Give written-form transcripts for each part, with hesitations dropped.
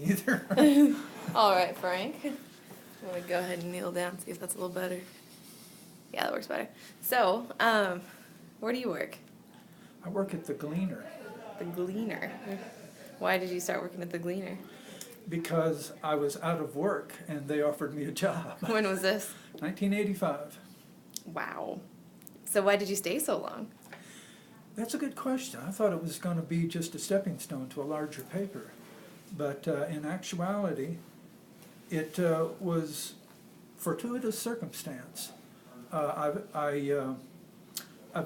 either. All right, Frank. I'm going to go ahead and kneel down, see if that's a little better. Yeah, that works better. So, where do you work? I work at the Gleaner The Gleaner. Why did you start working at the Gleaner? because I was out of work and they offered me a job. When was this? 1985. Wow. So why did you stay so long? That's a good question. I thought it was going to be just a stepping stone to a larger paper. But in actuality, it was fortuitous circumstance. I've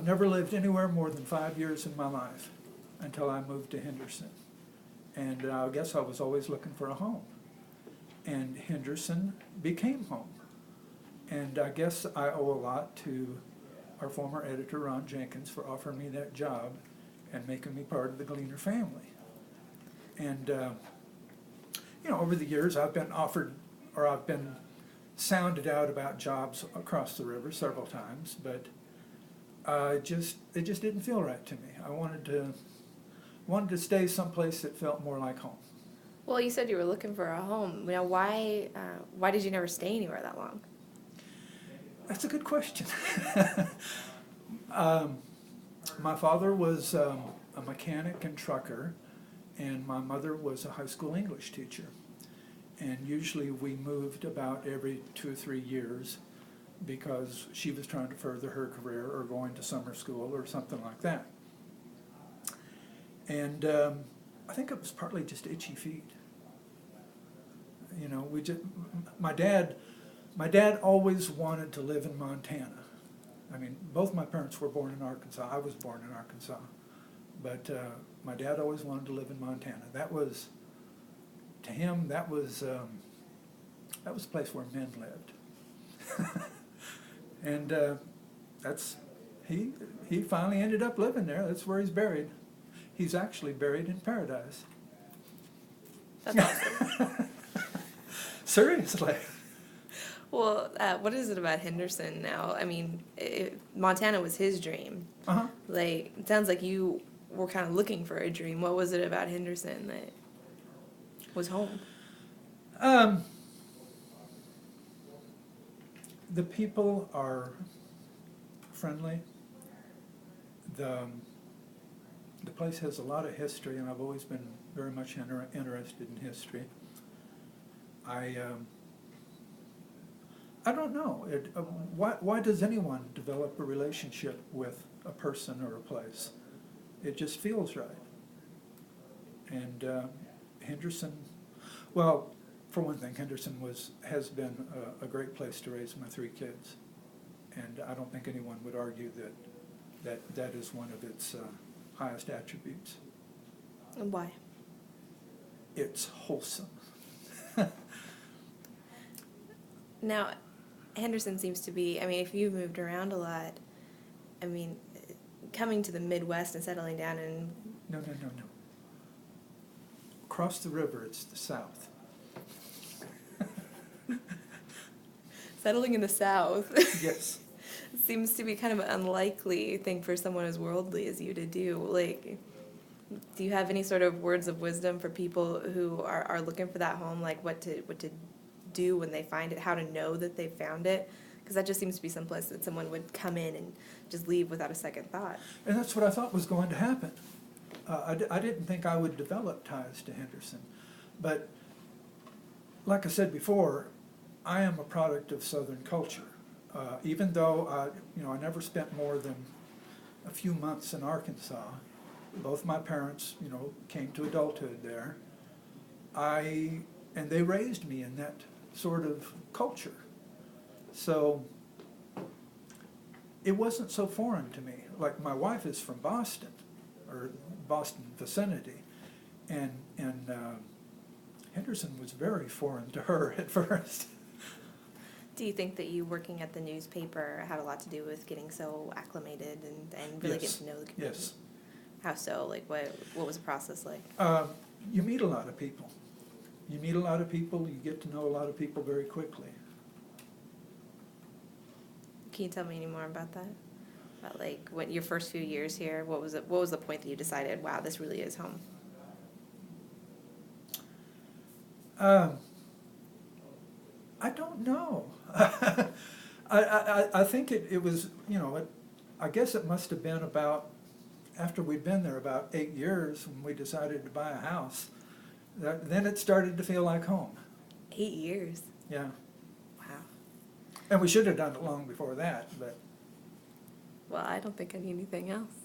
never lived anywhere more than 5 years in my life until I moved to Henderson. And I guess I was always looking for a home. And Henderson became home. And I guess I owe a lot to our former editor, Ron Jenkins, for offering me that job and making me part of the Gleaner family. And, over the years I've been offered, or I've been sounded out about jobs across the river several times, but it just didn't feel right to me. I wanted to stay someplace that felt more like home. Well, you said you were looking for a home. Now, why did you never stay anywhere that long? That's a good question. My father was a mechanic and trucker, and my mother was a high school English teacher. And usually we moved about every 2 or 3 years because she was trying to further her career or going to summer school or something like that. And I think it was partly just itchy feet. My dad always wanted to live in Montana. I mean, both my parents were born in Arkansas. I was born in Arkansas. But my dad always wanted to live in Montana. To him, that was a place where men lived. And he finally ended up living there. That's where he's buried. He's actually buried in paradise. That's awesome. Seriously. Well, what is it about Henderson now? I mean, Montana was his dream. Uh-huh. It sounds like you were kind of looking for a dream. What was it about Henderson that was home? The people are friendly. The place has a lot of history, and I've always been very much interested in history. I don't know. Why does anyone develop a relationship with a person or a place? It just feels right. And Henderson, well, for one thing, Henderson has been a great place to raise my 3 kids. And I don't think anyone would argue that is one of its highest attributes. And why? It's wholesome. Now, Henderson seems to be, I mean, if you've moved around a lot, I mean, coming to the Midwest and settling down in... No. Across the river, it's the South. Settling in the South. Yes. Seems to be kind of an unlikely thing for someone as worldly as you to do. Do you have any sort of words of wisdom for people who are looking for that home, like what to do when they find it, how to know that they found it? Because that just seems to be some place that someone would come in and just leave without a second thought. And that's what I thought was going to happen. I didn't think I would develop ties to Henderson. But like I said before, I am a product of Southern culture. Even though I never spent more than a few months in Arkansas, both my parents, came to adulthood there. And they raised me in that sort of culture. So it wasn't so foreign to me. Like, my wife is from Boston, or Boston vicinity, and Henderson was very foreign to her at first. Do you think that you working at the newspaper had a lot to do with getting so acclimated and really Yes. getting to know the community? Yes. How so? What was the process like? You meet a lot of people. You get to know a lot of people very quickly. Can you tell me any more about that? About what your first few years here, what was the point that you decided, wow, this really is home? I don't know. I think it was, you know, I guess it must have been about, after we'd been there about 8 years when we decided to buy a house, then it started to feel like home. 8 years. Yeah. Wow. And we should have done it long before that, but Well, I don't think I need anything else.